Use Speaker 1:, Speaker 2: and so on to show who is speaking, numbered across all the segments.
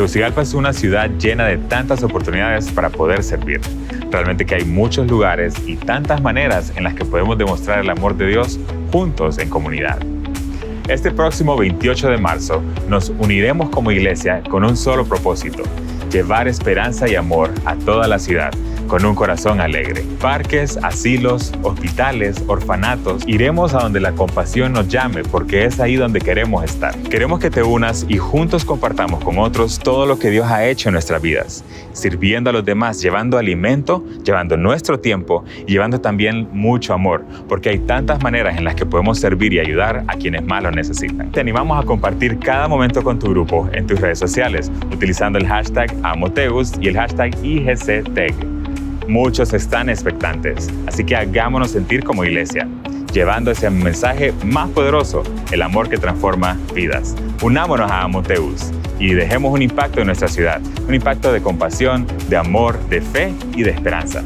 Speaker 1: Tegucigalpa es una ciudad llena de tantas oportunidades para poder servir. Realmente que hay muchos lugares y tantas maneras en las que podemos demostrar el amor de Dios juntos en comunidad. Este próximo 28 de marzo nos uniremos como iglesia con un solo propósito: llevar esperanza y amor a toda la ciudad con un corazón alegre. Parques, asilos, hospitales, orfanatos, iremos a donde la compasión nos llame porque es ahí donde queremos estar. Queremos que te unas y juntos compartamos con otros todo lo que Dios ha hecho en nuestras vidas, sirviendo a los demás, llevando alimento, llevando nuestro tiempo y llevando también mucho amor, porque hay tantas maneras en las que podemos servir y ayudar a quienes más lo necesitan. Te animamos a compartir cada momento con tu grupo en tus redes sociales, utilizando el hashtag AmoTegus y el hashtag IGCTEG. Muchos están expectantes, así que hagámonos sentir como iglesia, llevando ese mensaje más poderoso, el amor que transforma vidas. Unámonos a AmoTegus y dejemos un impacto en nuestra ciudad, un impacto de compasión, de amor, de fe y de esperanza.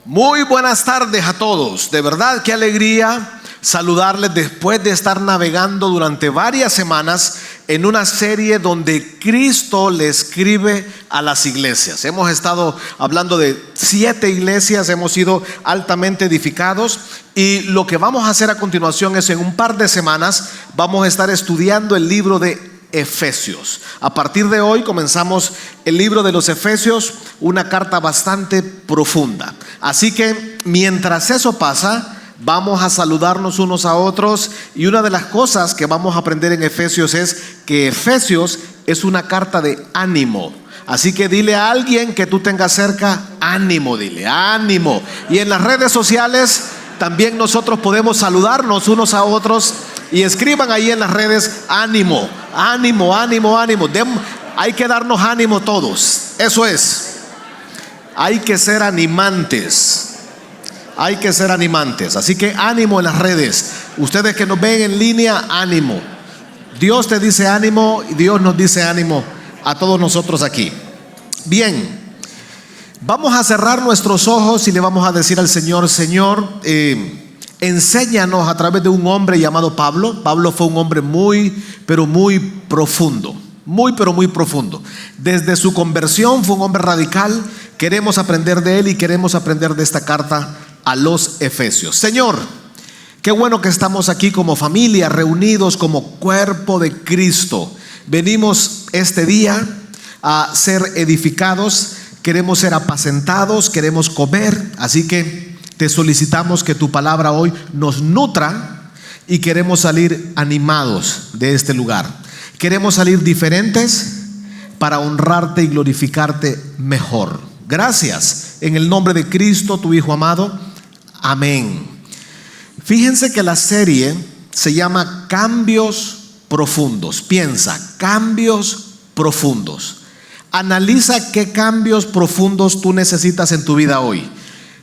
Speaker 2: Muy buenas tardes a todos. De verdad, qué alegría saludarles después de estar navegando durante varias semanas en una serie donde Cristo le escribe a las iglesias. Hemos estado hablando de 7 iglesias, hemos sido altamente edificados, y lo que vamos a hacer a continuación es, en un par de semanas, vamos a estar estudiando el libro de Efesios. A partir de hoy comenzamos el libro de los Efesios, una carta bastante profunda. Así que mientras eso pasa, vamos a saludarnos unos a otros, y una de las cosas que vamos a aprender en Efesios es que Efesios es una carta de ánimo. Así que dile a alguien que tú tengas cerca: ánimo, dile, ánimo. Y en las redes sociales también nosotros podemos saludarnos unos a otros, y escriban ahí en las redes: ánimo, ánimo, ánimo, ánimo. Hay que darnos ánimo todos. Eso es. Hay que ser animantes. Hay que ser animantes. Así que ánimo en las redes. Ustedes que nos ven en línea, ánimo. Dios te dice ánimo y Dios nos dice ánimo a todos nosotros aquí. Bien, vamos a cerrar nuestros ojos y le vamos a decir al Señor: Señor, enséñanos a través de un hombre llamado Pablo. Pablo fue un hombre muy, pero muy profundo. Muy, pero muy profundo. Desde su conversión fue un hombre radical. Queremos aprender de él y queremos aprender de esta carta a los Efesios. Señor, qué bueno que estamos aquí como familia, reunidos como cuerpo de Cristo. Venimos este día a ser edificados, queremos ser apacentados, queremos comer. Así que te solicitamos que tu palabra hoy nos nutra, y queremos salir animados de este lugar. Queremos salir diferentes para honrarte y glorificarte mejor. Gracias, en el nombre de Cristo, tu Hijo amado. Amén. Fíjense que la serie se llama Cambios Profundos. Piensa, cambios profundos. Analiza qué cambios profundos tú necesitas en tu vida hoy.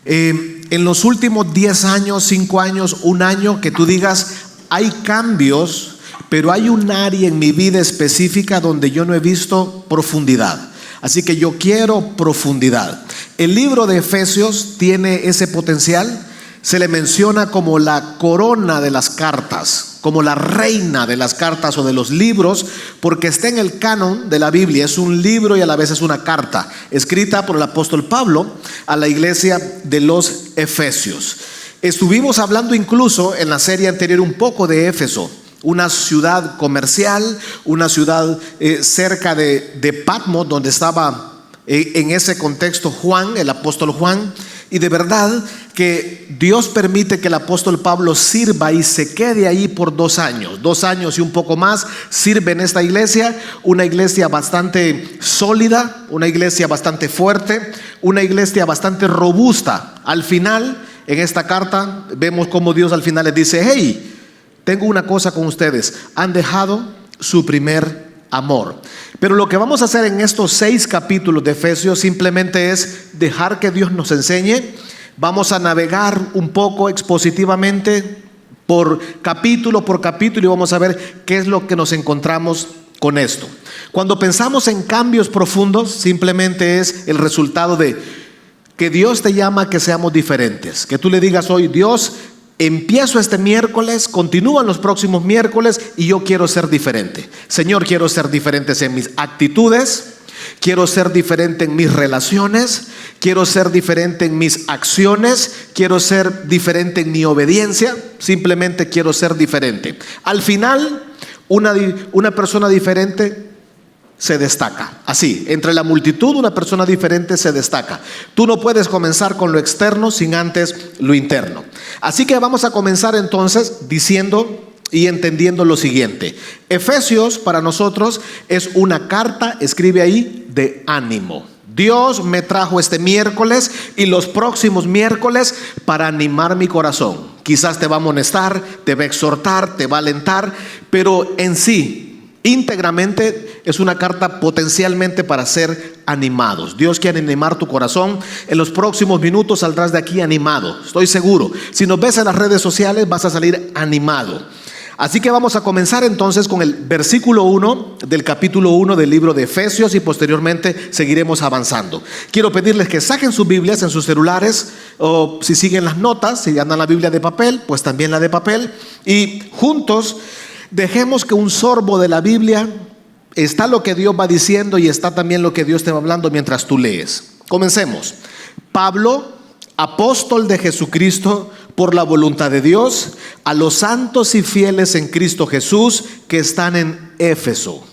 Speaker 2: En los últimos 10 años, 5 años, 1 año, que tú digas: hay cambios, pero hay un área en mi vida específica donde yo no he visto profundidad. Así que yo quiero profundidad. El libro de Efesios tiene ese potencial. Se le menciona como la corona de las cartas, como la reina de las cartas o de los libros, porque está en el canon de la Biblia. Es un libro y a la vez es una carta escrita por el apóstol Pablo a la iglesia de los Efesios. Estuvimos hablando incluso en la serie anterior un poco de Éfeso, una ciudad comercial, una ciudad cerca de Patmos, donde estaba en ese contexto Juan, el apóstol Juan. Y de verdad que Dios permite que el apóstol Pablo sirva y se quede ahí por 2 años. 2 años y un poco más sirve en esta iglesia, una iglesia bastante sólida, una iglesia bastante fuerte, una iglesia bastante robusta. Al final, en esta carta, vemos cómo Dios al final les dice: hey, tengo una cosa con ustedes, han dejado su primer amor. Pero lo que vamos a hacer en estos 6 capítulos de Efesios simplemente es dejar que Dios nos enseñe. Vamos a navegar un poco expositivamente por capítulo y vamos a ver qué es lo que nos encontramos con esto. Cuando pensamos en cambios profundos, simplemente es el resultado de que Dios te llama a que seamos diferentes. Que tú le digas hoy: Dios, empiezo este miércoles, continúan los próximos miércoles y yo quiero ser diferente. Señor, quiero ser diferente en mis actitudes, quiero ser diferente en mis relaciones, quiero ser diferente en mis acciones, quiero ser diferente en mi obediencia, simplemente quiero ser diferente. Al final, una persona diferente se destaca. Así, entre la multitud, una persona diferente se destaca. Tú no puedes comenzar con lo externo sin antes lo interno. Así que vamos a comenzar entonces diciendo y entendiendo lo siguiente. Efesios para nosotros es una carta, escribe ahí, de ánimo. Dios me trajo este miércoles y los próximos miércoles para animar mi corazón. Quizás te va a amonestar, te va a exhortar, te va a alentar, pero en sí, íntegramente es una carta potencialmente para ser animados. Dios quiere animar tu corazón. En los próximos minutos saldrás de aquí animado, estoy seguro. Si nos ves en las redes sociales vas a salir animado. Así que vamos a comenzar entonces con el versículo 1 del capítulo 1 del libro de Efesios y posteriormente seguiremos avanzando. Quiero pedirles que saquen sus Biblias en sus celulares, o si siguen las notas, si andan la Biblia de papel, pues también la de papel, y juntos dejemos que un sorbo de la Biblia, está lo que Dios va diciendo y está también lo que Dios te va hablando mientras tú lees. Comencemos. Pablo, apóstol de Jesucristo por la voluntad de Dios, a los santos y fieles en Cristo Jesús que están en Éfeso.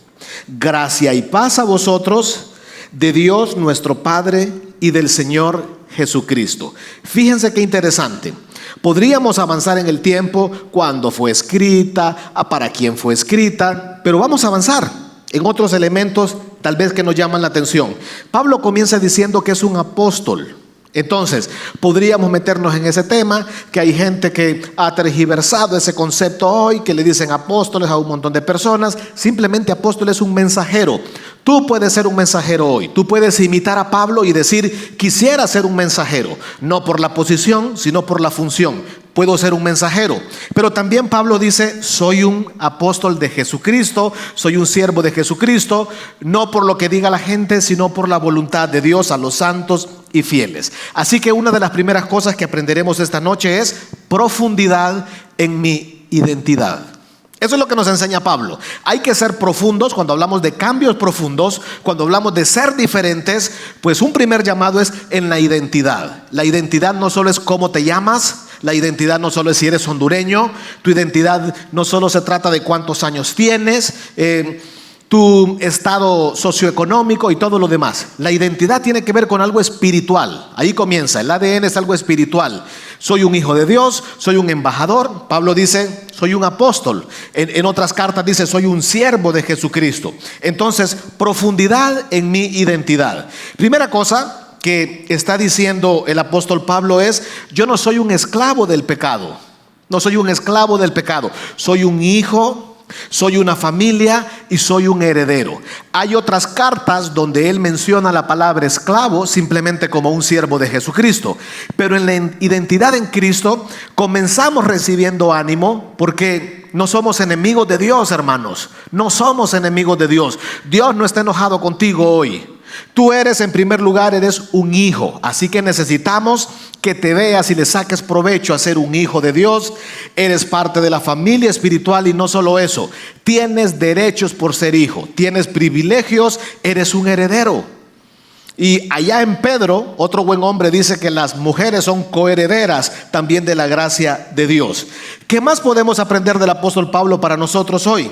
Speaker 2: Gracia y paz a vosotros de Dios nuestro Padre y del Señor Jesucristo. Fíjense qué interesante. Podríamos avanzar en el tiempo, cuándo fue escrita, para quién fue escrita, pero vamos a avanzar en otros elementos tal vez que nos llaman la atención. Pablo comienza diciendo que es un apóstol. Entonces, podríamos meternos en ese tema, que hay gente que ha tergiversado ese concepto hoy, que le dicen apóstoles a un montón de personas. Simplemente apóstol es un mensajero. Tú puedes ser un mensajero hoy. Tú puedes imitar a Pablo y decir: quisiera ser un mensajero, no por la posición, sino por la función. Puedo ser un mensajero. Pero también Pablo dice: soy un apóstol de Jesucristo, soy un siervo de Jesucristo, no por lo que diga la gente, sino por la voluntad de Dios a los santos y fieles. Así que una de las primeras cosas que aprenderemos esta noche es profundidad en mi identidad. Eso es lo que nos enseña Pablo. Hay que ser profundos cuando hablamos de cambios profundos, cuando hablamos de ser diferentes. Pues un primer llamado es en la identidad. La identidad no solo es cómo te llamas, la identidad no solo es si eres hondureño, tu identidad no solo se trata de cuántos años tienes, tu estado socioeconómico y todo lo demás. La identidad tiene que ver con algo espiritual. Ahí comienza, el ADN es algo espiritual. Soy un hijo de Dios, soy un embajador. Pablo dice: soy un apóstol. En otras cartas dice: soy un siervo de Jesucristo. Entonces, profundidad en mi identidad. Primera cosa que está diciendo el apóstol Pablo es: yo no soy un esclavo del pecado. No soy un esclavo del pecado. Soy un hijo, soy una familia y soy un heredero. Hay otras cartas donde él menciona la palabra esclavo simplemente como un siervo de Jesucristo. Pero en la identidad en Cristo comenzamos recibiendo ánimo, porque no somos enemigos de Dios, hermanos. No somos enemigos de Dios. Dios no está enojado contigo hoy. Tú eres, en primer lugar, eres un hijo. Así que necesitamos que te veas y le saques provecho a ser un hijo de Dios. Eres parte de la familia espiritual, y no solo eso, tienes derechos por ser hijo, tienes privilegios, eres un heredero. Y allá en Pedro, otro buen hombre dice que las mujeres son coherederas también de la gracia de Dios. ¿Qué más podemos aprender del apóstol Pablo para nosotros hoy?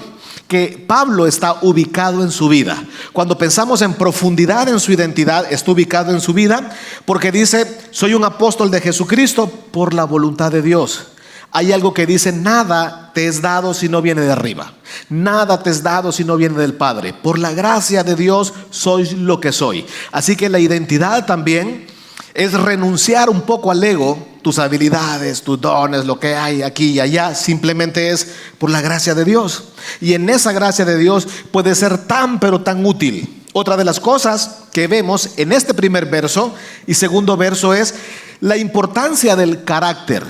Speaker 2: Que Pablo está ubicado en su vida. Cuando pensamos en profundidad en su identidad, está ubicado en su vida, porque dice: soy un apóstol de Jesucristo por la voluntad de Dios. Hay algo que dice: nada te es dado si no viene de arriba. Nada te es dado si no viene del Padre. Por la gracia de Dios soy lo que soy. Así que la identidad también es renunciar un poco al ego. Tus habilidades, tus dones, lo que hay aquí y allá, simplemente es por la gracia de Dios. Y en esa gracia de Dios puede ser tan pero tan útil. Otra de las cosas que vemos en este primer verso y segundo verso es la importancia del carácter.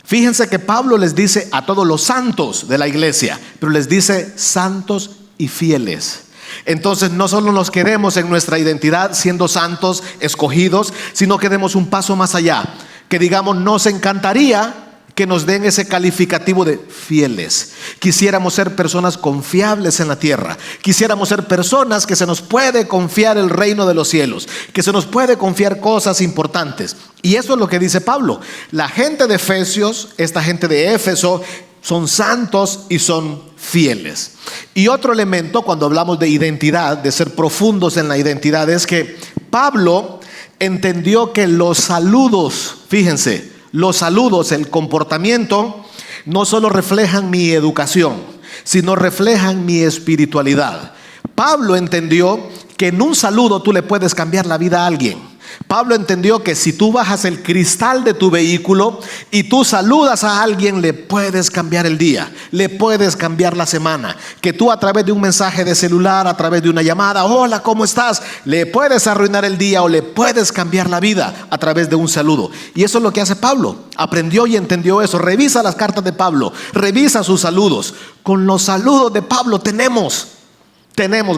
Speaker 2: Fíjense que Pablo les dice a todos los santos de la iglesia, pero les dice santos y fieles. Entonces no solo nos quedemos en nuestra identidad siendo santos, escogidos, sino que demos un paso más allá. Que digamos, nos encantaría que nos den ese calificativo de fieles. Quisiéramos ser personas confiables en la tierra. Quisiéramos ser personas que se nos puede confiar el reino de los cielos, que se nos puede confiar cosas importantes. Y eso es lo que dice Pablo. La gente de Efesios, esta gente de Éfeso, son santos y son fieles. Y otro elemento cuando hablamos de identidad, de ser profundos en la identidad, es que Pablo entendió que los saludos, fíjense, los saludos, el comportamiento, no solo reflejan mi educación, sino reflejan mi espiritualidad. Pablo entendió que en un saludo tú le puedes cambiar la vida a alguien. Pablo entendió que si tú bajas el cristal de tu vehículo y tú saludas a alguien, le puedes cambiar el día, le puedes cambiar la semana. Que tú a través de un mensaje de celular, a través de una llamada, hola, ¿cómo estás?, le puedes arruinar el día o le puedes cambiar la vida a través de un saludo. Y eso es lo que hace Pablo. Aprendió y entendió eso. Revisa las cartas de Pablo, revisa sus saludos. Con los saludos de Pablo tenemos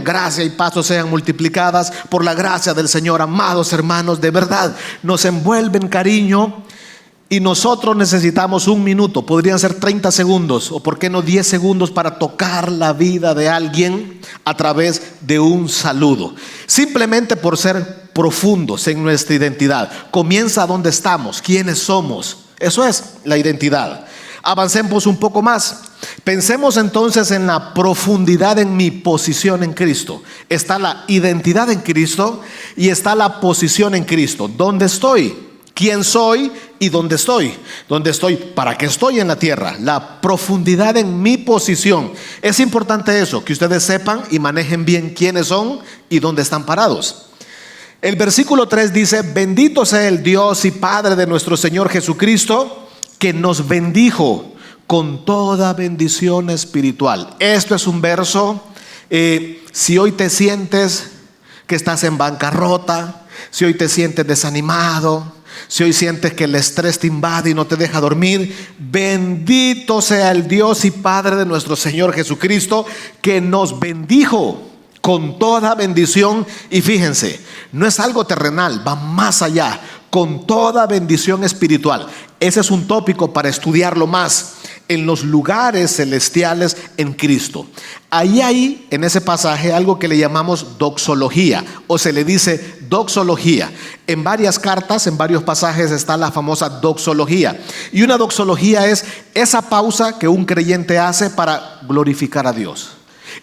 Speaker 2: gracia y paz sean multiplicadas por la gracia del Señor. Amados hermanos, de verdad nos envuelven cariño y nosotros necesitamos un minuto, podrían ser 30 segundos o por qué no 10 segundos para tocar la vida de alguien a través de un saludo, simplemente por ser profundos en nuestra identidad. Comienza donde estamos, quiénes somos, eso es la identidad. Avancemos un poco más. Pensemos entonces en la profundidad en mi posición en Cristo. Está la identidad en Cristo y está la posición en Cristo. ¿Dónde estoy? ¿Quién soy? ¿Y dónde estoy? ¿Dónde estoy? ¿Para qué estoy en la tierra? La profundidad en mi posición. Es importante eso, que ustedes sepan y manejen bien quiénes son y dónde están parados. El versículo 3 dice: bendito sea el Dios y Padre de nuestro Señor Jesucristo, que nos bendijo con toda bendición espiritual. Esto es un verso, si hoy te sientes que estás en bancarrota, si hoy te sientes desanimado, si hoy sientes que el estrés te invade y no te deja dormir, bendito sea el Dios y Padre de nuestro Señor Jesucristo, que nos bendijo con toda bendición. Y fíjense, no es algo terrenal, va más allá, con toda bendición espiritual. Ese es un tópico para estudiarlo más, en los lugares celestiales en Cristo. Ahí hay en ese pasaje algo que le llamamos doxología, o se le dice doxología. En varias cartas, en varios pasajes está la famosa doxología. Y una doxología es esa pausa que un creyente hace para glorificar a Dios.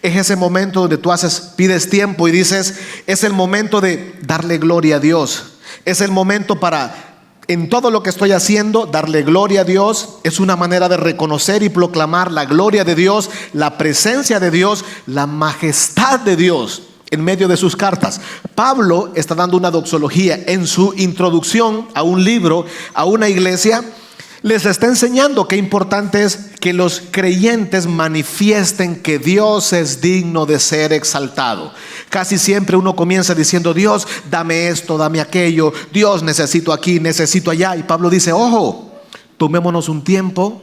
Speaker 2: Es ese momento donde tú pides tiempo y dices, es el momento de darle gloria a Dios. Es el momento para, en todo lo que estoy haciendo, darle gloria a Dios. Es una manera de reconocer y proclamar la gloria de Dios, la presencia de Dios, la majestad de Dios en medio de sus cartas. Pablo está dando una doxología en su introducción a un libro, a una iglesia. Les está enseñando qué importante es que los creyentes manifiesten que Dios es digno de ser exaltado. Casi siempre uno comienza diciendo: Dios, dame esto, dame aquello. Dios, necesito aquí, necesito allá. Y Pablo dice: ojo, tomémonos un tiempo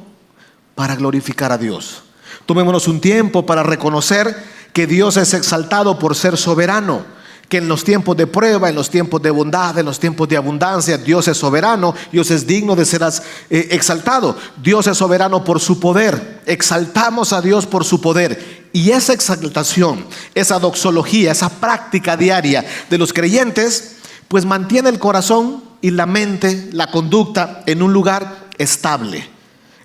Speaker 2: para glorificar a Dios. Tomémonos un tiempo para reconocer que Dios es exaltado por ser soberano. Que en los tiempos de prueba, en los tiempos de bondad, en los tiempos de abundancia, Dios es soberano, Dios es digno de ser exaltado. Dios es soberano por su poder. Exaltamos a Dios por su poder. Y esa exaltación, esa doxología, esa práctica diaria de los creyentes, pues mantiene el corazón y la mente, la conducta en un lugar estable.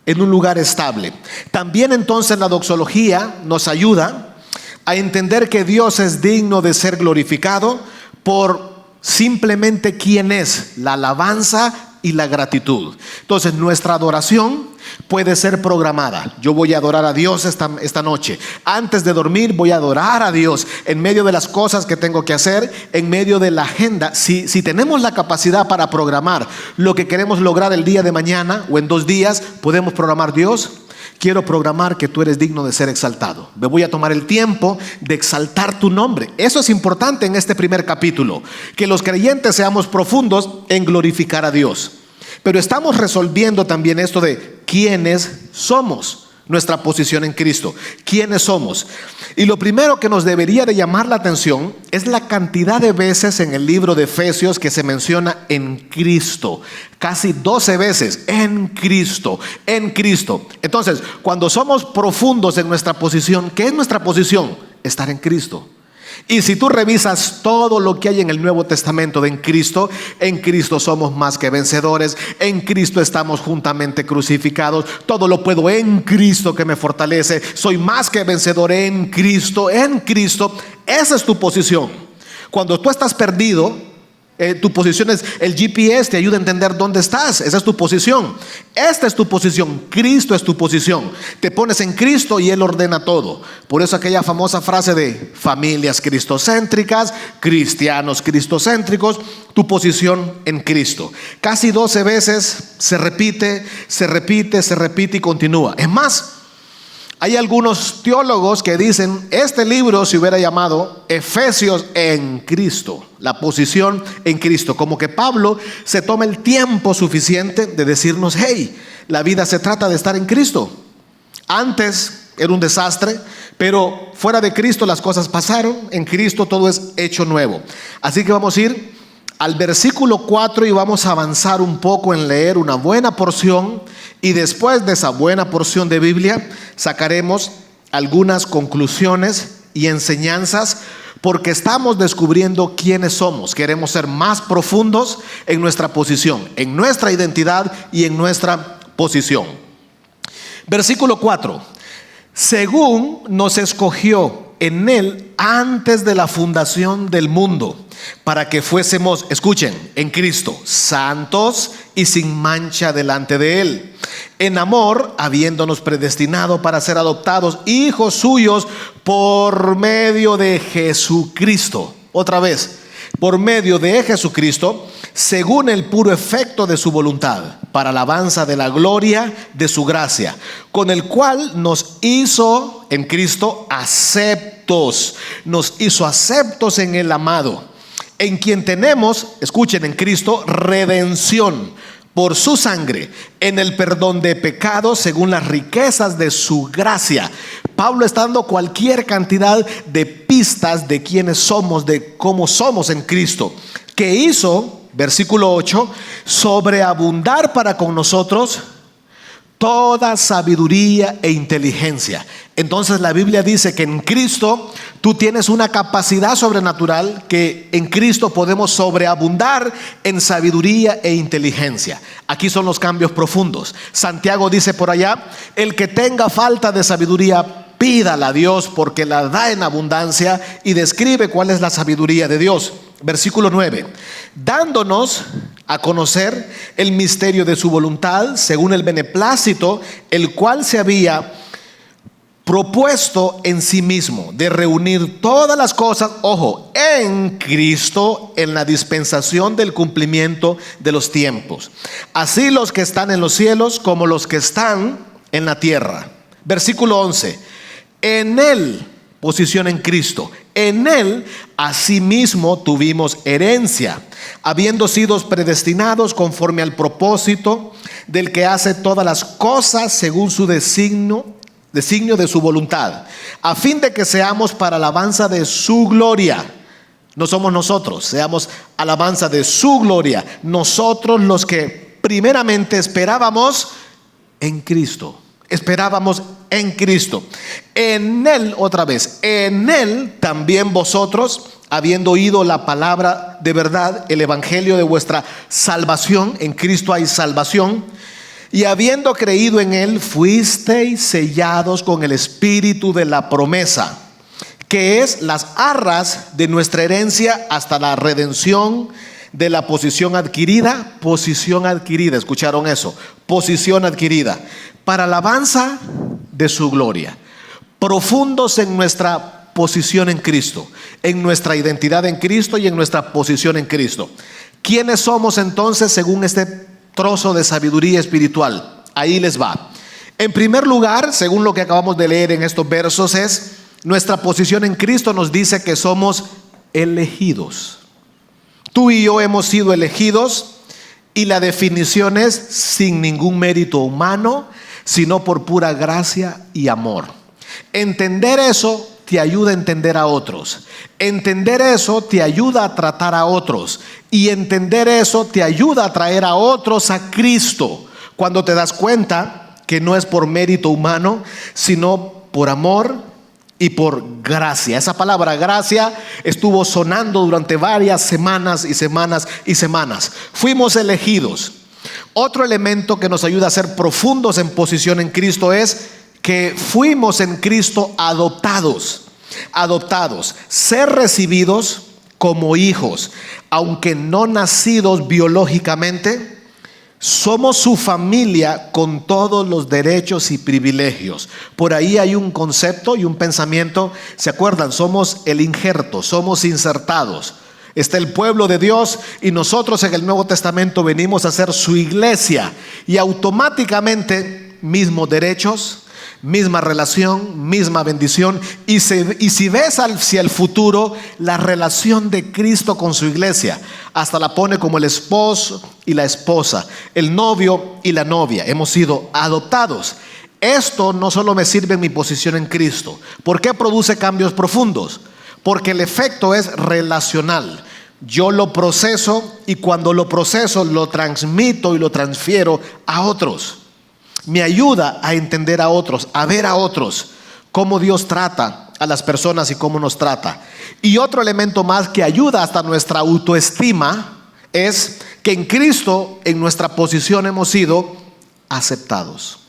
Speaker 2: En un lugar estable. También entonces la doxología nos ayuda a entender que Dios es digno de ser glorificado por simplemente quién es, la alabanza y la gratitud. Entonces nuestra adoración puede ser programada. Yo voy a adorar a Dios esta noche. Antes de dormir voy a adorar a Dios en medio de las cosas que tengo que hacer, en medio de la agenda. Si tenemos la capacidad para programar lo que queremos lograr el día de mañana o en 2 días, podemos programar: Dios, quiero programar que tú eres digno de ser exaltado. Me voy a tomar el tiempo de exaltar tu nombre. Eso es importante en este primer capítulo, que los creyentes seamos profundos en glorificar a Dios. Pero estamos resolviendo también esto de quiénes somos. nuestra posición en Cristo. ¿Quiénes somos? Y lo primero que nos debería de llamar la atención es la cantidad de veces en el libro de Efesios que se menciona en Cristo. Casi 12 veces, en Cristo, en Cristo. Entonces, cuando somos profundos en nuestra posición, ¿qué es nuestra posición? Estar en Cristo. Y si tú revisas todo lo que hay en el Nuevo Testamento en Cristo somos más que vencedores, en Cristo estamos juntamente crucificados, todo lo puedo en Cristo que me fortalece, soy más que vencedor en Cristo, esa es tu posición. Cuando tú estás perdido, tu posición es el GPS, te ayuda a entender dónde estás. Esa es tu posición. Esta es tu posición. Cristo es tu posición. Te pones en Cristo y Él ordena todo. Por eso aquella famosa frase de familias cristocéntricas, cristianos cristocéntricos, tu posición en Cristo. Casi 12 veces se repite y continúa. Es más, hay algunos teólogos que dicen, este libro se hubiera llamado Efesios en Cristo, la posición en Cristo. Como que Pablo se toma el tiempo suficiente de decirnos, hey, la vida se trata de estar en Cristo. Antes era un desastre, pero fuera de Cristo las cosas pasaron, en Cristo todo es hecho nuevo. Así que vamos a ir al versículo 4 y vamos a avanzar un poco en leer una buena porción, y después de esa buena porción de Biblia sacaremos algunas conclusiones y enseñanzas, porque estamos descubriendo quiénes somos. Queremos ser más profundos en nuestra posición, en nuestra identidad y en nuestra posición. Versículo 4: según nos escogió en Él antes de la fundación del mundo, para que fuésemos, escuchen, en Cristo, santos y sin mancha delante de Él, en amor, habiéndonos predestinado para ser adoptados hijos suyos por medio de Jesucristo. Otra vez, por medio de Jesucristo, según el puro efecto de su voluntad, para alabanza de la gloria de su gracia, con el cual nos hizo en Cristo aceptos, nos hizo aceptos en el amado, en quien tenemos, escuchen, en Cristo, redención por su sangre, en el perdón de pecados según las riquezas de su gracia. Pablo está dando cualquier cantidad de pistas de quiénes somos, de cómo somos en Cristo, que hizo, versículo 8, sobreabundar para con nosotros toda sabiduría e inteligencia. Entonces la Biblia dice que en Cristo tú tienes una capacidad sobrenatural, que en Cristo podemos sobreabundar en sabiduría e inteligencia. Aquí son los cambios profundos. Santiago dice por allá, el que tenga falta de sabiduría, pídala a Dios porque la da en abundancia, y describe cuál es la sabiduría de Dios. Versículo 9: dándonos a conocer el misterio de su voluntad según el beneplácito, el cual se había propuesto en sí mismo, de reunir todas las cosas, ojo, en Cristo, en la dispensación del cumplimiento de los tiempos, así los que están en los cielos como los que están en la tierra. Versículo 11: en Él, posición en Cristo, en Él asimismo tuvimos herencia, habiendo sido predestinados conforme al propósito del que hace todas las cosas según su designio de su voluntad, a fin de que seamos para alabanza de su gloria. No somos nosotros, seamos alabanza de su gloria, nosotros los que primeramente esperábamos en Cristo. Esperábamos en Cristo. En Él, otra vez, en Él también vosotros, habiendo oído la palabra de verdad, el evangelio de vuestra salvación, en Cristo hay salvación, y habiendo creído en Él, fuisteis sellados con el espíritu de la promesa, que es las arras de nuestra herencia hasta la redención de la posición adquirida. ¿Escucharon eso? Posición adquirida para alabanza de su gloria. Profundos en nuestra posición en Cristo, en nuestra identidad en Cristo y en nuestra posición en Cristo. ¿Quiénes somos entonces según este trozo de sabiduría espiritual? Ahí les va. En primer lugar, según lo que acabamos de leer en estos versos, es nuestra posición en Cristo nos dice que somos elegidos. Tú y yo hemos sido elegidos, y la definición es sin ningún mérito humano, sino por pura gracia y amor. Entender eso te ayuda a entender a otros. Entender eso te ayuda a tratar a otros. Y entender eso te ayuda a traer a otros a Cristo. Cuando te das cuenta que no es por mérito humano, sino por amor y por gracia. Esa palabra gracia estuvo sonando durante varias semanas y semanas y semanas. Fuimos elegidos. Otro elemento que nos ayuda a ser profundos en posición en Cristo es que fuimos en Cristo adoptados. Ser recibidos como hijos, aunque no nacidos biológicamente. Somos su familia con todos los derechos y privilegios. Por ahí hay un concepto y un pensamiento. ¿Se acuerdan? Somos el injerto, somos insertados. Está el pueblo de Dios y nosotros en el Nuevo Testamento venimos a ser su iglesia. Y automáticamente mismos derechos, misma relación, misma bendición. Y si ves hacia el futuro, la relación de Cristo con su iglesia, hasta la pone como el esposo y la esposa, el novio y la novia. Hemos sido adoptados. Esto no solo me sirve en mi posición en Cristo. ¿Por qué produce cambios profundos? Porque el efecto es relacional. Yo lo proceso y cuando lo proceso lo transmito y lo transfiero a otros. Me ayuda a entender a otros, a ver a otros, cómo Dios trata a las personas y cómo nos trata. Y otro elemento más que ayuda hasta nuestra autoestima es que en Cristo, en nuestra posición, hemos sido aceptados.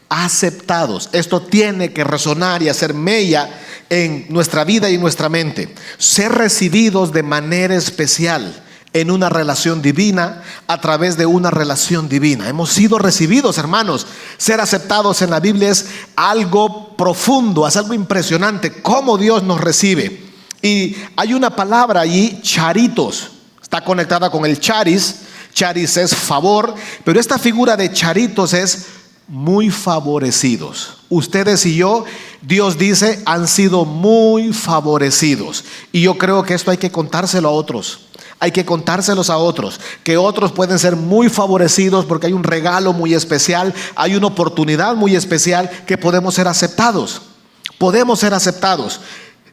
Speaker 2: Aceptados. Esto tiene que resonar y hacer mella en nuestra vida y en nuestra mente. Ser recibidos de manera especial en una relación divina, a través de una relación divina. Hemos sido recibidos, hermanos. Ser aceptados en la Biblia es algo profundo, es algo impresionante, cómo Dios nos recibe. Y hay una palabra allí, charitos, está conectada con el charis. Charis es favor, pero esta figura de charitos es muy favorecidos. Ustedes y yo, Dios dice, han sido muy favorecidos. Y yo creo que esto hay que contárselo a otros. Hay que contárselos a otros, que otros pueden ser muy favorecidos porque hay un regalo muy especial, hay una oportunidad muy especial que podemos ser aceptados. Podemos ser aceptados.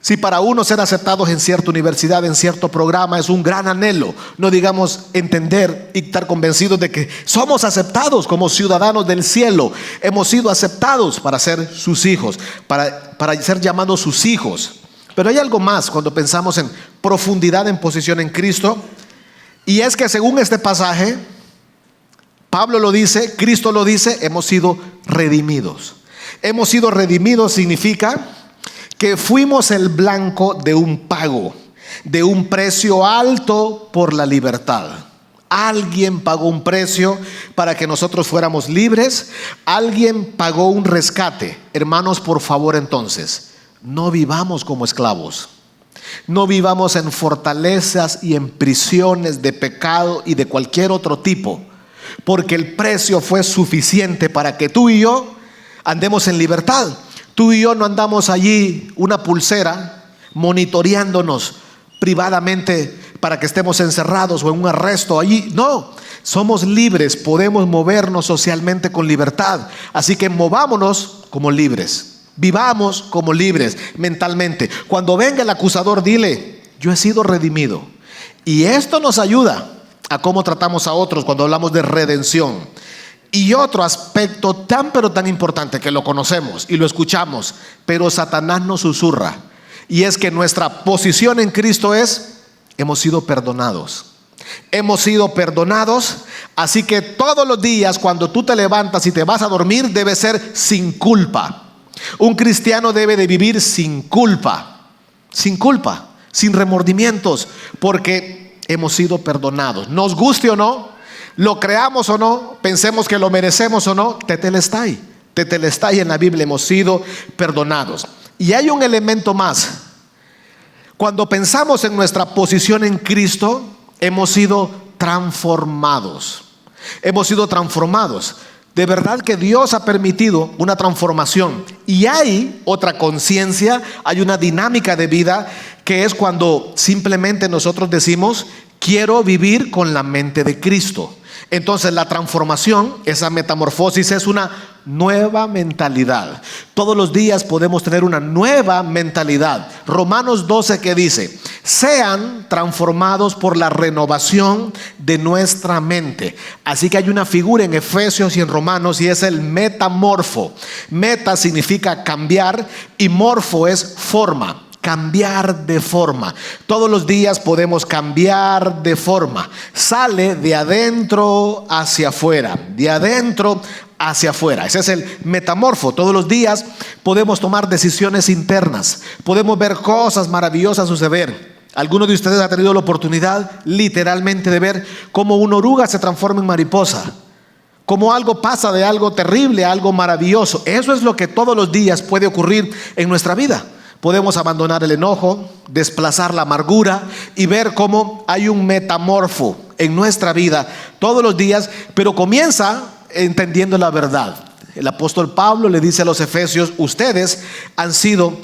Speaker 2: Si para uno ser aceptados en cierta universidad, en cierto programa es un gran anhelo, no digamos entender y estar convencidos de que somos aceptados como ciudadanos del cielo. Hemos sido aceptados para ser sus hijos, para ser llamados sus hijos. Pero hay algo más cuando pensamos en profundidad en posición en Cristo, y es que según este pasaje, Pablo lo dice, Cristo lo dice, hemos sido redimidos. Hemos sido redimidos significa que fuimos el blanco de un pago, de un precio alto por la libertad. Alguien pagó un precio para que nosotros fuéramos libres. Alguien pagó un rescate. Hermanos, por favor, entonces, no vivamos como esclavos. No vivamos en fortalezas y en prisiones de pecado y de cualquier otro tipo, porque el precio fue suficiente para que tú y yo andemos en libertad. Tú y yo no andamos allí una pulsera monitoreándonos privadamente para que estemos encerrados o en un arresto allí. No, somos libres, podemos movernos socialmente con libertad. Así que movámonos como libres. Vivamos como libres mentalmente. Cuando venga el acusador, dile: yo he sido redimido. Y esto nos ayuda a cómo tratamos a otros cuando hablamos de redención. Y otro aspecto tan pero tan importante que lo conocemos y lo escuchamos, pero Satanás nos susurra, y es que nuestra posición en Cristo es: hemos sido perdonados. Hemos sido perdonados. Así que todos los días cuando tú te levantas y te vas a dormir, debe ser sin culpa. Un cristiano debe de vivir sin culpa, sin remordimientos, porque hemos sido perdonados. Nos guste o no, lo creamos o no, pensemos que lo merecemos o no, tetelestai en la Biblia, hemos sido perdonados. Y hay un elemento más. Cuando pensamos en nuestra posición en Cristo, hemos sido transformados. Hemos sido transformados. De verdad que Dios ha permitido una transformación. Y hay otra conciencia, hay una dinámica de vida, que es cuando simplemente nosotros decimos: quiero vivir con la mente de Cristo. Entonces la transformación, esa metamorfosis, es una nueva mentalidad. Todos los días podemos tener una nueva mentalidad. Romanos 12, que dice: sean transformados por la renovación de nuestra mente. Así que hay una figura en Efesios y en Romanos, y es el metamorfo. Meta significa cambiar y morfo es forma. Cambiar de forma. Todos los días podemos cambiar de forma. Sale de adentro hacia afuera, de adentro hacia afuera. Ese es el metamorfo. Todos los días podemos tomar decisiones internas. Podemos ver cosas maravillosas suceder. ¿Alguno de ustedes ha tenido la oportunidad literalmente de ver cómo una oruga se transforma en mariposa? Cómo algo pasa de algo terrible a algo maravilloso. Eso es lo que todos los días puede ocurrir en nuestra vida. Podemos abandonar el enojo, desplazar la amargura y ver cómo hay un metamorfo en nuestra vida todos los días, pero comienza entendiendo la verdad. El apóstol Pablo le dice a los efesios: ustedes han sido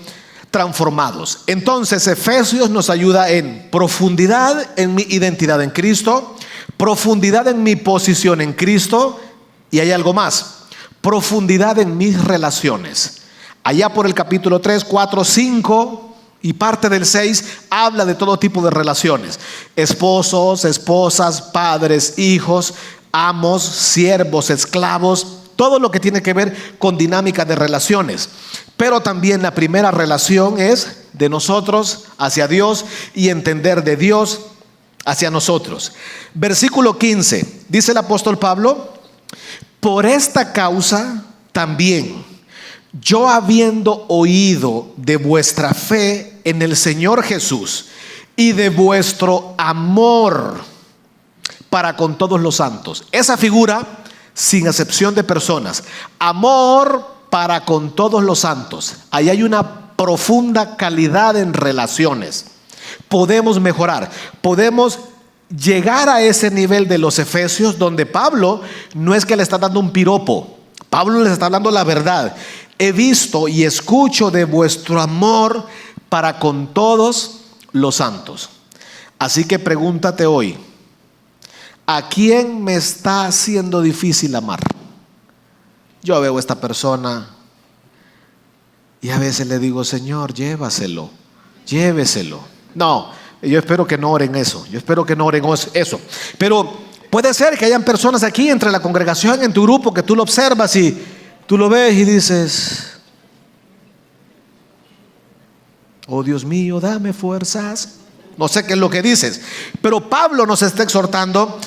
Speaker 2: transformados. Entonces Efesios nos ayuda en profundidad en mi identidad en Cristo, profundidad en mi posición en Cristo, y hay algo más: profundidad en mis relaciones. Allá por el capítulo 3, 4, 5 y parte del 6 habla de todo tipo de relaciones: esposos, esposas, padres, hijos, amos, siervos, esclavos, todo lo que tiene que ver con dinámica de relaciones. Pero también la primera relación es de nosotros hacia Dios y entender de Dios hacia nosotros. Versículo 15, dice el apóstol Pablo: por esta causa también yo, habiendo oído de vuestra fe en el Señor Jesús y de vuestro amor para con todos los santos. Esa figura, sin excepción de personas, amor para con todos los santos. Ahí hay una profunda calidad en relaciones. Podemos mejorar, podemos llegar a ese nivel de los efesios, donde Pablo no es que le está dando un piropo. Pablo les está hablando la verdad. He visto y escucho de vuestro amor para con todos los santos. Así que pregúntate hoy: ¿a quién me está haciendo difícil amar? Yo veo a esta persona y a veces le digo: Señor, llévaselo, lléveselo. No, yo espero que no oren eso. Yo espero que no oren eso. Pero puede ser que hayan personas aquí entre la congregación, en tu grupo, que tú lo observas y tú lo ves y dices: oh Dios mío, dame fuerzas. No sé qué es lo que dices, pero Pablo nos está exhortando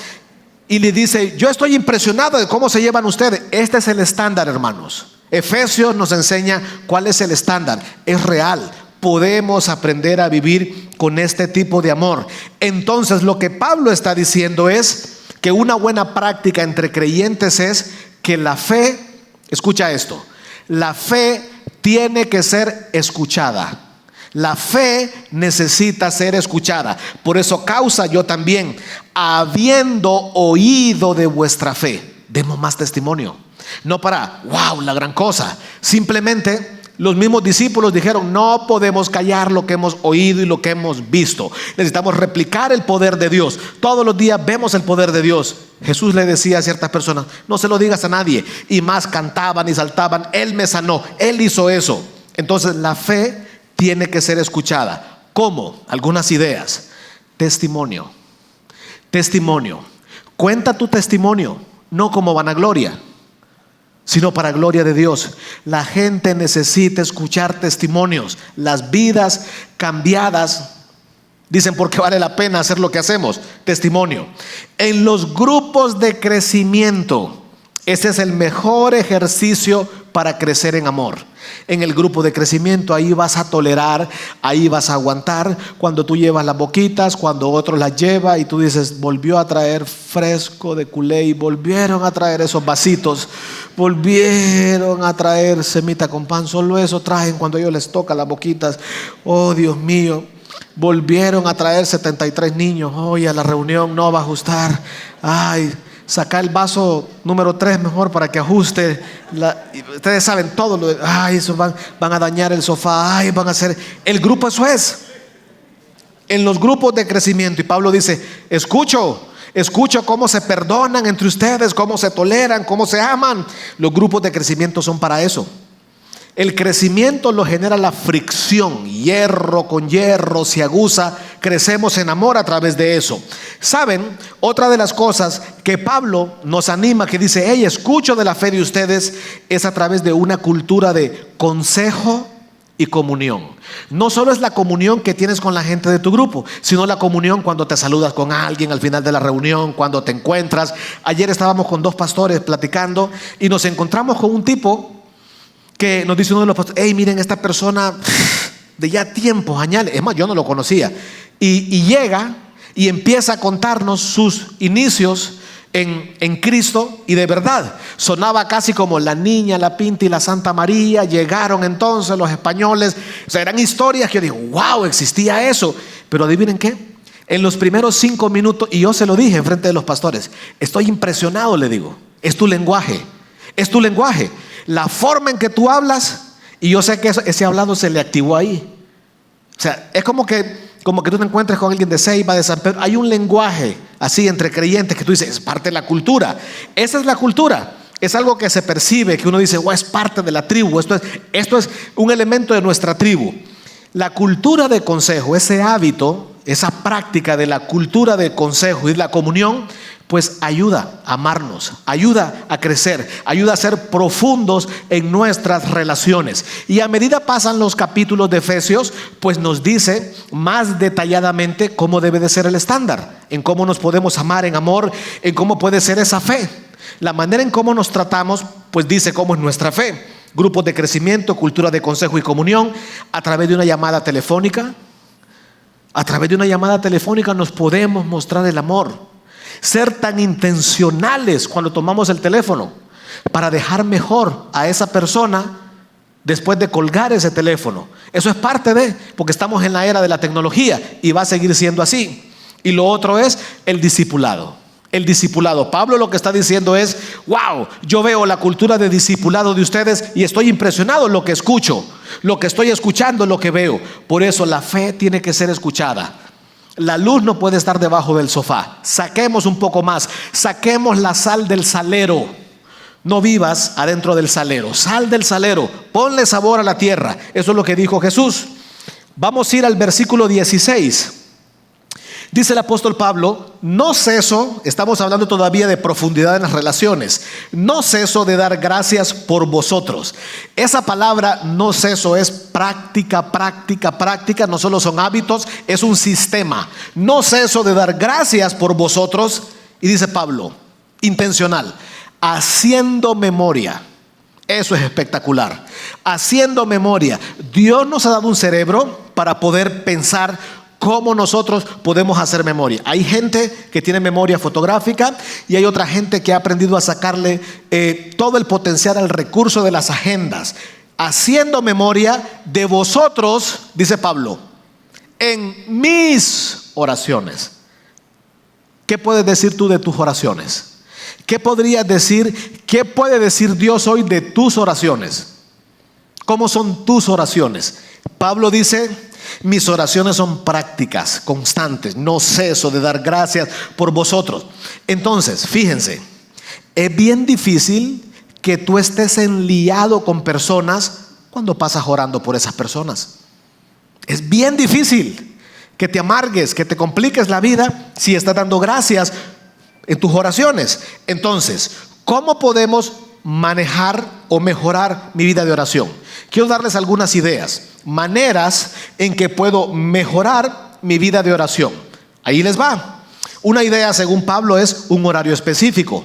Speaker 2: y le dice: yo estoy impresionado de cómo se llevan ustedes. Este es el estándar, hermanos. Efesios nos enseña cuál es el estándar. Es real. Podemos aprender a vivir con este tipo de amor. Entonces lo que Pablo está diciendo es que una buena práctica entre creyentes es que la fe, escucha esto, la fe tiene que ser escuchada. La fe necesita ser escuchada. Por eso causa yo también, habiendo oído de vuestra fe, demos más testimonio. No para, wow, la gran cosa. Simplemente los mismos discípulos dijeron: no podemos callar lo que hemos oído y lo que hemos visto. Necesitamos replicar el poder de Dios. Todos los días vemos el poder de Dios. Jesús le decía a ciertas personas: no se lo digas a nadie. Y más cantaban y saltaban: Él me sanó, Él hizo eso. Entonces la fe tiene que ser escuchada. ¿Cómo? Algunas ideas. Testimonio. Testimonio. Cuenta tu testimonio, no como vanagloria, sino para gloria de Dios. La gente necesita escuchar testimonios. Las vidas cambiadas dicen por qué vale la pena hacer lo que hacemos. Testimonio. En los grupos de crecimiento, ese es el mejor ejercicio para crecer en amor. En el grupo de crecimiento, ahí vas a tolerar, ahí vas a aguantar. Cuando tú llevas las boquitas, cuando otro las lleva y tú dices: volvió a traer fresco de culé, y volvieron a traer esos vasitos, volvieron a traer semita con pan, solo eso traen cuando a ellos les toca las boquitas. Oh Dios mío, volvieron a traer 73 niños hoy a la reunión, no va a ajustar. Ay, saca el vaso número 3 mejor para que ajuste. Ustedes saben todo lo de, ay, eso van a dañar el sofá, ay, van a hacer. El grupo, eso es. En los grupos de crecimiento, y Pablo dice: escucho, escucho cómo se perdonan entre ustedes, cómo se toleran, cómo se aman. Los grupos de crecimiento son para eso. El crecimiento lo genera la fricción, hierro con hierro se aguza, crecemos en amor a través de eso. ¿Saben? Otra de las cosas que Pablo nos anima, que dice, hey, escucho de la fe de ustedes, es a través de una cultura de consejo y comunión. No solo es la comunión que tienes con la gente de tu grupo, sino la comunión cuando te saludas con alguien al final de la reunión, cuando te encuentras. Ayer estábamos con 2 pastores platicando y nos encontramos con un tipo que nos dice uno de los pastores, hey, miren, esta persona de ya tiempos, añales, es más, yo no lo conocía, y llega y empieza a contarnos sus inicios en Cristo, y de verdad sonaba casi como la Niña, la Pinta y la Santa María. Llegaron entonces los españoles, o sea, eran historias que yo digo, wow, existía eso. Pero adivinen qué, en los primeros 5 minutos, y yo se lo dije en frente de los pastores, estoy impresionado, le digo, es tu lenguaje, la forma en que tú hablas, y yo sé que ese hablado se le activó ahí. O sea, es como que tú te encuentres con alguien de Ceiba, de San Pedro. Hay un lenguaje así entre creyentes que tú dices, es parte de la cultura. Esa es la cultura. Es algo que se percibe, que uno dice, wow, es parte de la tribu. Esto es un elemento de nuestra tribu. La cultura de consejo, ese hábito, esa práctica de la cultura de consejo y la comunión, pues ayuda a amarnos, ayuda a crecer, ayuda a ser profundos en nuestras relaciones. Y a medida pasan los capítulos de Efesios, pues nos dice más detalladamente cómo debe de ser el estándar, en cómo nos podemos amar en amor, en cómo puede ser esa fe. La manera en cómo nos tratamos, pues dice cómo es nuestra fe. Grupos de crecimiento, cultura de consejo y comunión, a través de una llamada telefónica. A través de una llamada telefónica nos podemos mostrar el amor. Ser tan intencionales cuando tomamos el teléfono para dejar mejor a esa persona después de colgar ese teléfono. Eso es parte de, porque estamos en la era de la tecnología y va a seguir siendo así. Y lo otro es el discipulado. El discipulado. Pablo lo que está diciendo es, wow, yo veo la cultura de discipulado de ustedes y estoy impresionado en lo que escucho, lo que estoy escuchando, lo que veo. Por eso la fe tiene que ser escuchada. La luz no puede estar debajo del sofá. Saquemos un poco más. Saquemos la sal del salero. No vivas adentro del salero. Sal del salero. Ponle sabor a la tierra. Eso es lo que dijo Jesús. Vamos a ir al versículo 16. Dice el apóstol Pablo, no ceso, estamos hablando todavía de profundidad en las relaciones, no ceso de dar gracias por vosotros. Esa palabra no ceso es práctica, no solo son hábitos, es un sistema. No ceso de dar gracias por vosotros, y dice Pablo, intencional, haciendo memoria. Eso es espectacular. Haciendo memoria. Dios nos ha dado un cerebro para poder pensar cómo nosotros podemos hacer memoria. Hay gente que tiene memoria fotográfica y hay otra gente que ha aprendido a sacarle todo el potencial al recurso de las agendas. Haciendo memoria de vosotros, dice Pablo, en mis oraciones. ¿Qué puedes decir tú de tus oraciones? ¿Qué podrías decir? ¿Qué puede decir Dios hoy de tus oraciones? ¿Cómo son tus oraciones? Pablo dice, mis oraciones son prácticas, constantes, no ceso de dar gracias por vosotros. Entonces, fíjense, es bien difícil que tú estés enliado con personas cuando pasas orando por esas personas. Es bien difícil que te amargues, que te compliques la vida si estás dando gracias en tus oraciones. Entonces, ¿cómo podemos manejar o mejorar mi vida de oración? Quiero darles algunas ideas, maneras en que puedo mejorar mi vida de oración. Ahí les va. Una idea, según Pablo, es un horario específico.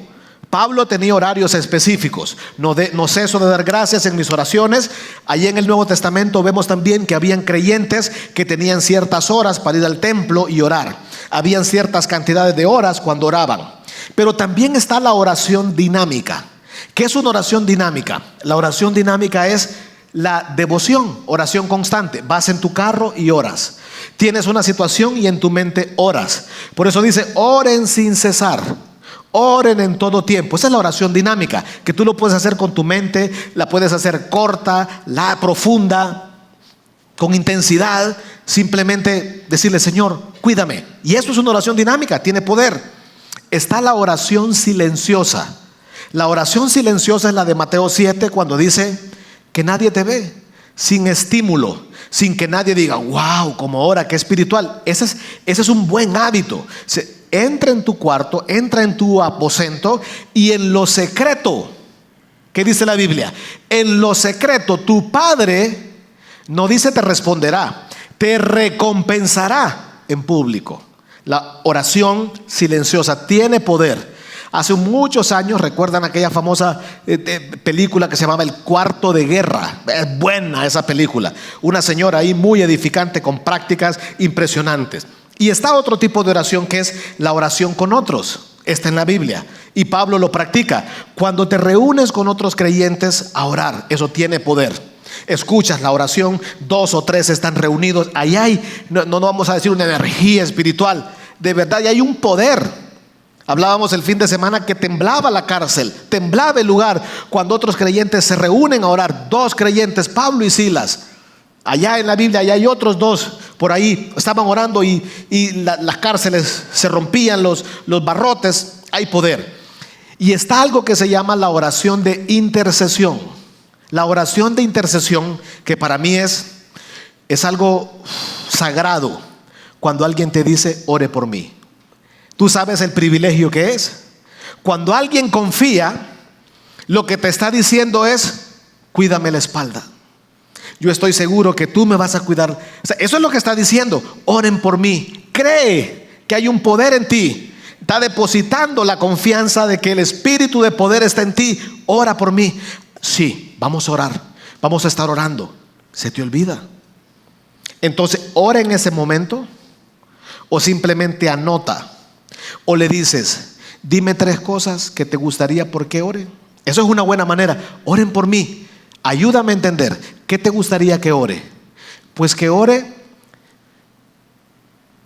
Speaker 2: Pablo tenía horarios específicos. No ceso de dar gracias en mis oraciones. Allí en el Nuevo Testamento vemos también que habían creyentes que tenían ciertas horas para ir al templo y orar. Habían ciertas cantidades de horas cuando oraban. Pero también está la oración dinámica. ¿Qué es una oración dinámica? La oración dinámica es la devoción, oración constante. Vas en tu carro y oras. Tienes una situación y en tu mente oras. Por eso dice, oren sin cesar. Oren en todo tiempo. Esa es la oración dinámica, que tú lo puedes hacer con tu mente, la puedes hacer corta, profunda, con intensidad. Simplemente decirle, Señor, cuídame. Y eso es una oración dinámica, tiene poder. está la oración silenciosa. La oración silenciosa es la de Mateo 7, cuando dice que nadie te ve, sin estímulo, sin que nadie diga, wow, como ora, qué espiritual. Ese es un buen hábito. Entra en tu cuarto, entra en tu aposento, y en lo secreto, ¿qué dice la Biblia? En lo secreto, tu Padre, no dice te responderá, te recompensará en público. La oración silenciosa tiene poder. Hace muchos años, ¿recuerdan aquella famosa película que se llamaba El Cuarto de Guerra? Es buena esa película. Una señora ahí muy edificante, con prácticas impresionantes. Y está otro tipo de oración, que es la oración con otros. Está en la Biblia y Pablo lo practica. Cuando te reúnes con otros creyentes a orar, eso tiene poder. Escuchas la oración, 2 o 3 están reunidos. Ahí hay, no vamos a decir una energía espiritual, de verdad, y hay un poder. Hablábamos el fin de semana que temblaba la cárcel, temblaba el lugar cuando otros creyentes se reúnen a orar. 2 creyentes, Pablo y Silas. Allá en la Biblia, allá hay otros 2 por ahí, estaban orando y las cárceles se rompían, los barrotes. Hay poder. Y está algo que se llama la oración de intercesión. La oración de intercesión, que para mí es algo sagrado. Cuando alguien te dice, ore por mí. Tú sabes el privilegio que es. Cuando alguien confía, lo que te está diciendo es, cuídame la espalda. Yo estoy seguro que tú me vas a cuidar. O sea, eso es lo que está diciendo. Oren por mí. Cree que hay un poder en ti. Está depositando la confianza de que el espíritu de poder está en ti. Ora por mí. Sí, vamos a orar. Vamos a estar orando. Se te olvida. Entonces, ora en ese momento, o simplemente anota, o le dices, dime 3 cosas que te gustaría por qué ore. Eso es una buena manera. Oren por mí. Ayúdame a entender, ¿qué te gustaría que ore? Pues que ore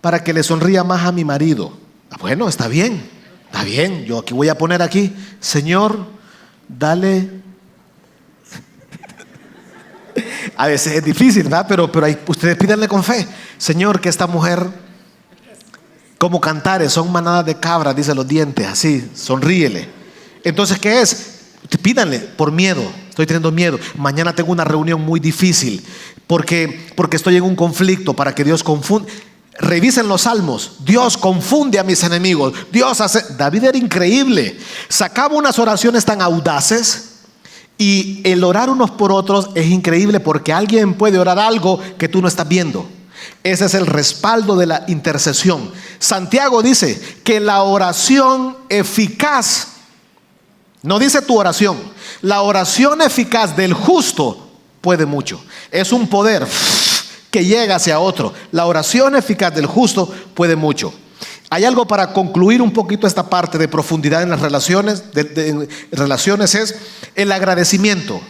Speaker 2: para que le sonría más a mi marido. Bueno, está bien. Yo aquí voy a poner aquí, Señor, dale. A veces es difícil, ¿verdad? Pero ahí, ustedes pídanle con fe. Señor, que esta mujer, como cantares, son manadas de cabras, dice los dientes, así, sonríele. Entonces, ¿qué es? Pídanle por miedo. Estoy teniendo miedo. Mañana tengo una reunión muy difícil porque estoy en un conflicto, para que Dios confunda. Revisen los salmos. Dios confunde a mis enemigos. Dios hace. David era increíble. Sacaba unas oraciones tan audaces. Y el orar unos por otros es increíble, porque alguien puede orar algo que tú no estás viendo. Ese es el respaldo de la intercesión. Santiago dice que la oración eficaz, no dice tu oración, la oración eficaz del justo puede mucho. Es un poder que llega hacia otro. La oración eficaz del justo puede mucho. Hay algo para concluir un poquito esta parte de profundidad en las relaciones. Relaciones es el agradecimiento.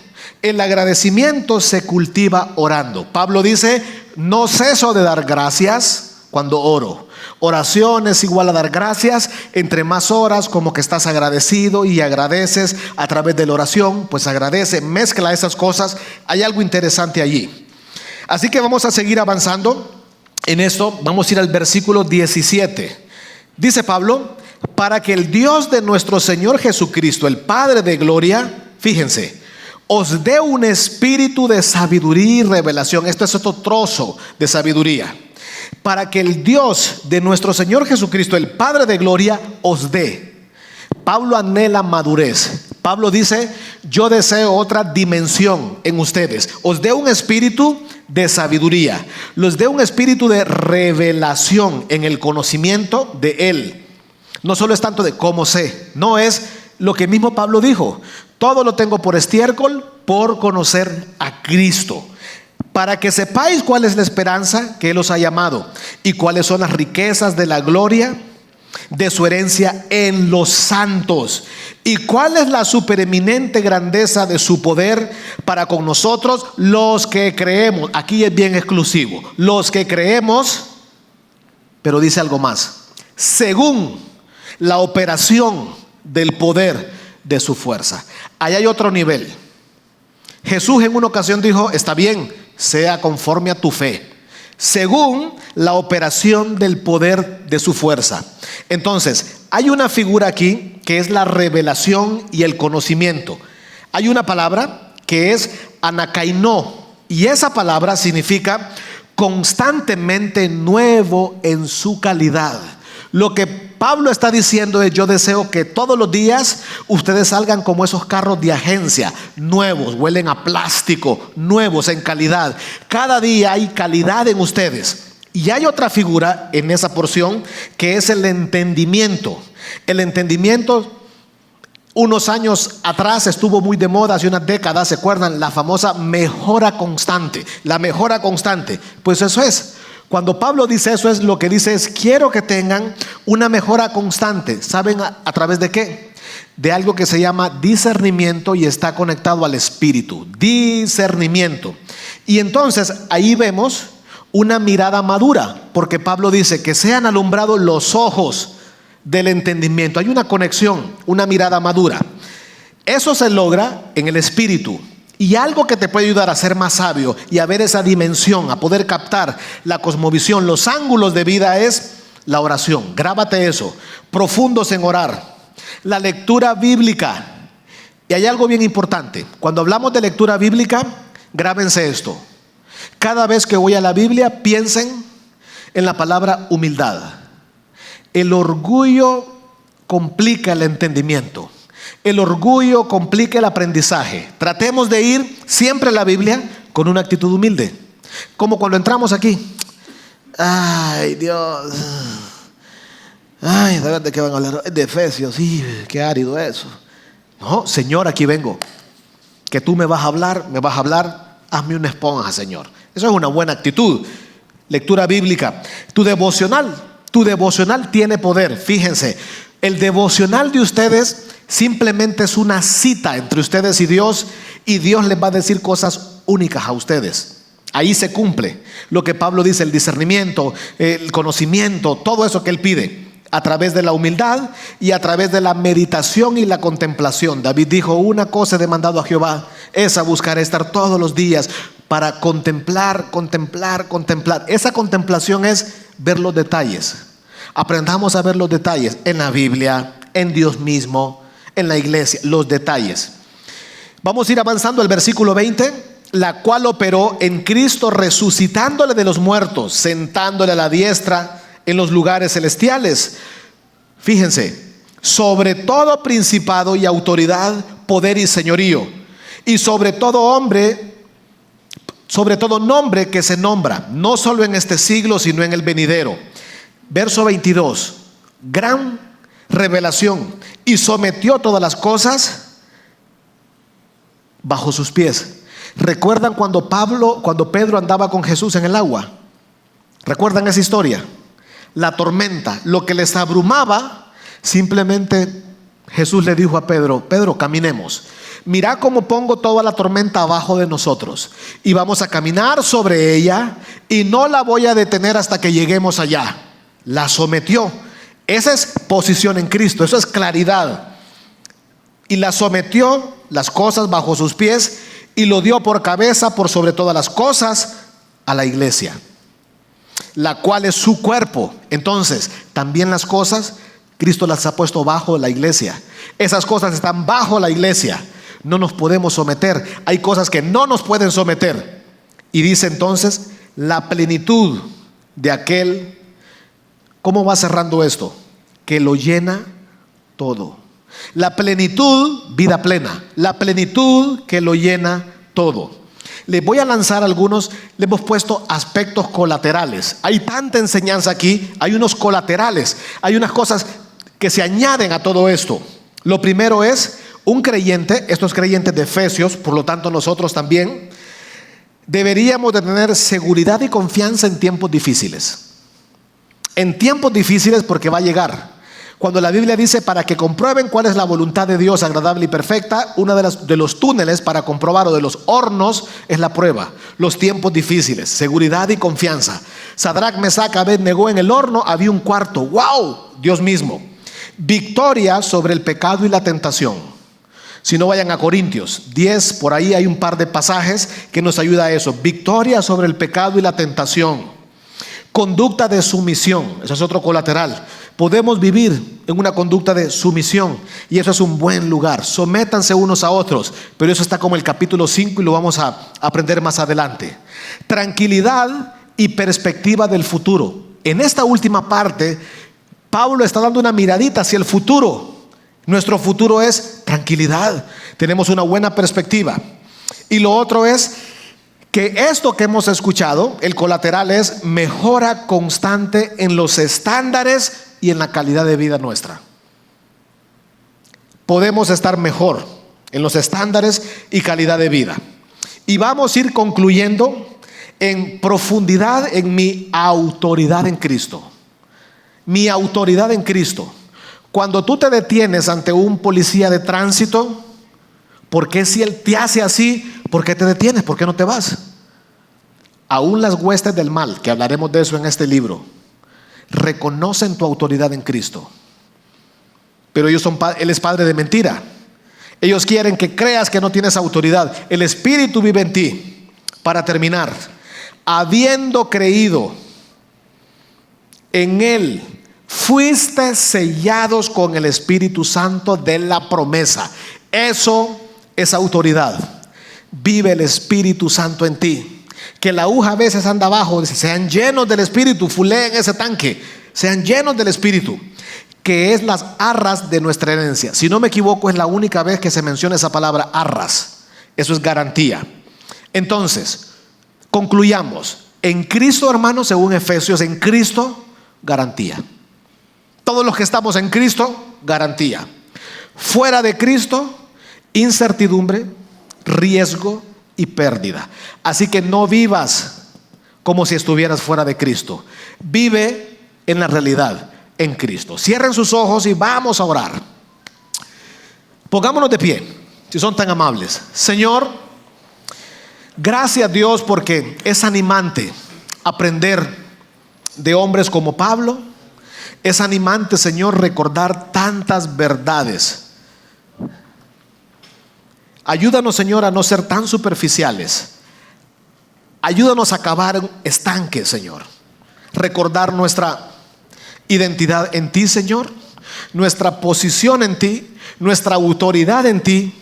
Speaker 2: El agradecimiento se cultiva orando. Pablo dice, no ceso de dar gracias cuando oro. Oración es igual a dar gracias. Entre más oras, como que estás agradecido y agradeces a través de la oración, pues agradece, mezcla esas cosas. Hay algo interesante allí. Así que vamos a seguir avanzando en esto. Vamos a ir al versículo 17. Dice Pablo, para que el Dios de nuestro Señor Jesucristo, el Padre de gloria, fíjense, os dé un espíritu de sabiduría y revelación. Esto es otro trozo de sabiduría. Para que el Dios de nuestro Señor Jesucristo, el Padre de gloria, os dé. Pablo anhela madurez. Pablo dice, yo deseo otra dimensión en ustedes. Os dé un espíritu de sabiduría. Los dé un espíritu de revelación en el conocimiento de Él. No solo es tanto de cómo sé, no, es lo que mismo Pablo dijo. Todo lo tengo por estiércol por conocer a Cristo, para que sepáis cuál es la esperanza que Él os ha llamado y cuáles son las riquezas de la gloria de su herencia en los santos, y cuál es la supereminente grandeza de su poder para con nosotros los que creemos. Aquí es bien exclusivo, los que creemos, pero dice algo más: según la operación del poder de su fuerza. Ahí hay otro nivel. Jesús en una ocasión dijo, está bien, sea conforme a tu fe, según la operación del poder de su fuerza. Entonces, hay una figura aquí que es la revelación y el conocimiento. Hay una palabra que es anakaino, y esa palabra significa constantemente nuevo en su calidad. Lo que Pablo está diciendo es: yo deseo que todos los días ustedes salgan como esos carros de agencia, nuevos, huelen a plástico, nuevos en calidad. Cada día hay calidad en ustedes. Y hay otra figura en esa porción que es el entendimiento. El entendimiento, unos años atrás estuvo muy de moda, hace unas décadas, ¿se acuerdan? La famosa mejora constante. La mejora constante, pues eso es. Cuando Pablo dice eso, es lo que dice es: quiero que tengan una mejora constante. ¿Saben a través de qué? De algo que se llama discernimiento, y está conectado al espíritu. Discernimiento. Y entonces ahí vemos una mirada madura, porque Pablo dice que sean alumbrados los ojos del entendimiento. Hay una conexión, una mirada madura. Eso se logra en el espíritu. Y algo que te puede ayudar a ser más sabio y a ver esa dimensión, a poder captar la cosmovisión, los ángulos de vida, es la oración. Grábate eso. Profundos en orar. La lectura bíblica. Y hay algo bien importante. Cuando hablamos de lectura bíblica, grábense esto. Cada vez que voy a la Biblia, piensen en la palabra humildad. El orgullo complica el entendimiento. El orgullo complica el aprendizaje. Tratemos de ir siempre a la Biblia con una actitud humilde. Como cuando entramos aquí. Ay, Dios. Ay, ¿de qué van a hablar? De Efesios. Sí, qué árido eso. No, Señor, aquí vengo. Que tú me vas a hablar. Hazme una esponja, Señor. Eso es una buena actitud. Lectura bíblica. Tu devocional tiene poder. Fíjense, el devocional de ustedes simplemente es una cita entre ustedes y Dios les va a decir cosas únicas a ustedes. Ahí se cumple lo que Pablo dice: el discernimiento, el conocimiento, todo eso que él pide, a través de la humildad y a través de la meditación y la contemplación. David dijo: una cosa he demandado a Jehová, esa buscaré, estar todos los días para contemplar. Esa contemplación es ver los detalles. Aprendamos a ver los detalles en la Biblia, en Dios mismo, en la iglesia, los detalles. Vamos a ir avanzando al versículo 20. La cual operó en Cristo, resucitándole de los muertos, sentándole a la diestra en los lugares celestiales. Fíjense, sobre todo principado y autoridad, poder y señorío, y sobre todo nombre que se nombra, no solo en este siglo, sino en el venidero. Verso 22, gran revelación, y sometió todas las cosas bajo sus pies. ¿Recuerdan cuando Pedro andaba con Jesús en el agua? ¿Recuerdan esa historia? La tormenta, lo que les abrumaba, simplemente Jesús le dijo a Pedro: Pedro, caminemos. Mira cómo pongo toda la tormenta abajo de nosotros, y vamos a caminar sobre ella, y no la voy a detener hasta que lleguemos allá. La sometió. Esa es posición en Cristo, eso es claridad. Y la sometió, las cosas bajo sus pies, y lo dio por cabeza por sobre todas las cosas a la iglesia, la cual es su cuerpo. Entonces, también las cosas, Cristo las ha puesto bajo la iglesia. Esas cosas están bajo la iglesia. No nos podemos someter. Hay cosas que no nos pueden someter. Y dice entonces, la plenitud de aquel. ¿Cómo va cerrando esto? Que lo llena todo. La plenitud, vida plena. La plenitud que lo llena todo. Les voy a lanzar algunos. Le hemos puesto aspectos colaterales. Hay tanta enseñanza aquí. Hay unos colaterales. Hay unas cosas que se añaden a todo esto. Lo primero es, un creyente, estos creyentes de Efesios, por lo tanto nosotros también, deberíamos de tener seguridad y confianza en tiempos difíciles. En tiempos difíciles, porque va a llegar. Cuando la Biblia dice: para que comprueben cuál es la voluntad de Dios agradable y perfecta, uno de los túneles para comprobar, o de los hornos, es la prueba. Los tiempos difíciles, seguridad y confianza. Sadrac, Mesac, Abednego, en el horno había un cuarto. ¡Wow! Dios mismo. Victoria sobre el pecado y la tentación. Si no, vayan a Corintios 10, por ahí hay un par de pasajes que nos ayuda a eso. Victoria sobre el pecado y la tentación. Conducta de sumisión, eso es otro colateral. podemos vivir en una conducta de sumisión, y eso es un buen lugar. Sométanse unos a otros, pero eso está como el capítulo 5 y lo vamos a aprender más adelante. Tranquilidad y perspectiva del futuro. En esta última parte, Pablo está dando una miradita hacia el futuro. Nuestro futuro es tranquilidad, tenemos una buena perspectiva. Y lo otro es que esto que hemos escuchado, el colateral es mejora constante en los estándares y en la calidad de vida nuestra. Podemos estar mejor en los estándares y calidad de vida. Y vamos a ir concluyendo en profundidad en mi autoridad en Cristo. Mi autoridad en Cristo. Cuando tú te detienes ante un policía de tránsito, ¿por qué si él te hace así? ¿Por qué te detienes? ¿Por qué no te vas? Aún las huestes del mal, que hablaremos de eso en este libro, reconocen tu autoridad en Cristo. Pero él es padre de mentira. Ellos quieren que creas que no tienes autoridad. El Espíritu vive en ti. Para terminar, habiendo creído en Él, fuiste sellados con el Espíritu Santo de la promesa. Eso es autoridad. Vive el Espíritu Santo en ti. Que la aguja a veces anda abajo. Dice, sean llenos del Espíritu. Fuleen ese tanque. Sean llenos del Espíritu, que es las arras de nuestra herencia. Si no me equivoco, es la única vez que se menciona esa palabra arras. Eso es garantía. Entonces, concluyamos. En Cristo, hermanos, según Efesios, en Cristo, garantía. Todos los que estamos en Cristo, garantía. Fuera de Cristo, incertidumbre, riesgo y pérdida. Así que no vivas como si estuvieras fuera de Cristo. Vive en la realidad, en Cristo. Cierren sus ojos y vamos a orar. Pongámonos de pie, si son tan amables. Señor, gracias Dios, porque es animante aprender de hombres como Pablo. Es animante, Señor, recordar tantas verdades. Ayúdanos, Señor, a no ser tan superficiales. Ayúdanos a acabar estanques, Señor. Recordar nuestra identidad en ti, Señor, nuestra posición en ti, nuestra autoridad en ti.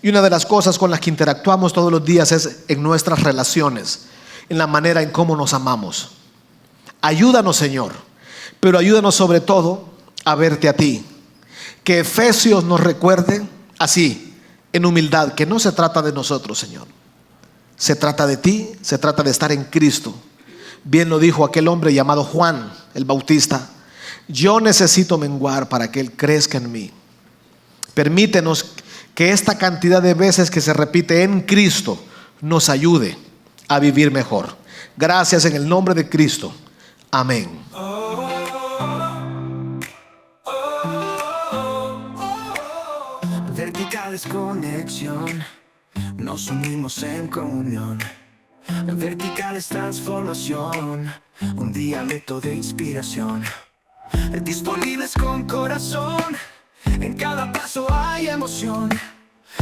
Speaker 2: Y una de las cosas con las que interactuamos todos los días es en nuestras relaciones, en la manera en cómo nos amamos. Ayúdanos, Señor, pero ayúdanos sobre todo a verte a ti. Que Efesios nos recuerde así, en humildad, que no se trata de nosotros, Señor. Se trata de ti, se trata de estar en Cristo. Bien lo dijo aquel hombre llamado Juan el Bautista: yo necesito menguar para que Él crezca en mí. Permítenos que esta cantidad de veces que se repite en Cristo nos ayude a vivir mejor. Gracias en el nombre de Cristo. Amén.
Speaker 3: Vertical es conexión, nos unimos en comunión. Vertical es transformación, un dialecto de inspiración. Disponibles con corazón, en cada paso hay emoción.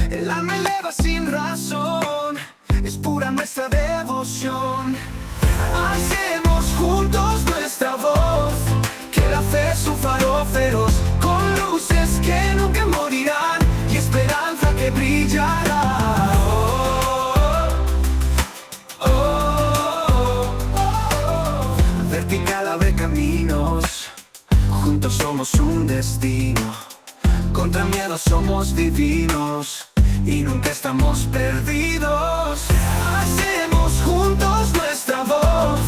Speaker 3: El alma eleva sin razón, es pura nuestra devoción. Hacemos juntos nuestra voz, que la fe es un faro feroz, con luces que nunca morirán y esperanza que brillará. Vertical abre caminos, juntos somos un destino. Contra miedo somos divinos y nunca estamos perdidos. Hacemos juntos nuestra voz,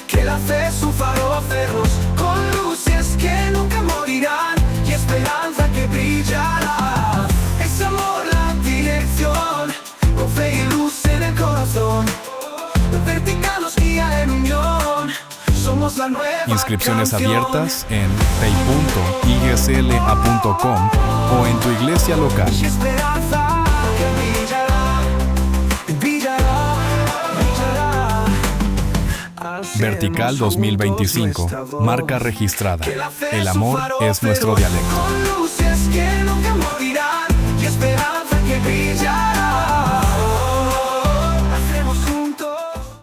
Speaker 3: que la fe es un faro feroz, con luces que nunca morirán y esperanza que brillará. Es amor la dirección, con fe y luz en el corazón. Vertical nos guía en unión. Somos la nueva
Speaker 4: Inscripciones
Speaker 3: canción.
Speaker 4: abiertas en pay.igsla.com o en tu iglesia local.
Speaker 3: Y esperanza que brillará, brillará, brillará.
Speaker 4: Vertical 2025, marca registrada. El amor es nuestro dialecto.
Speaker 3: Con luces que nunca morirán y esperanza que brillará.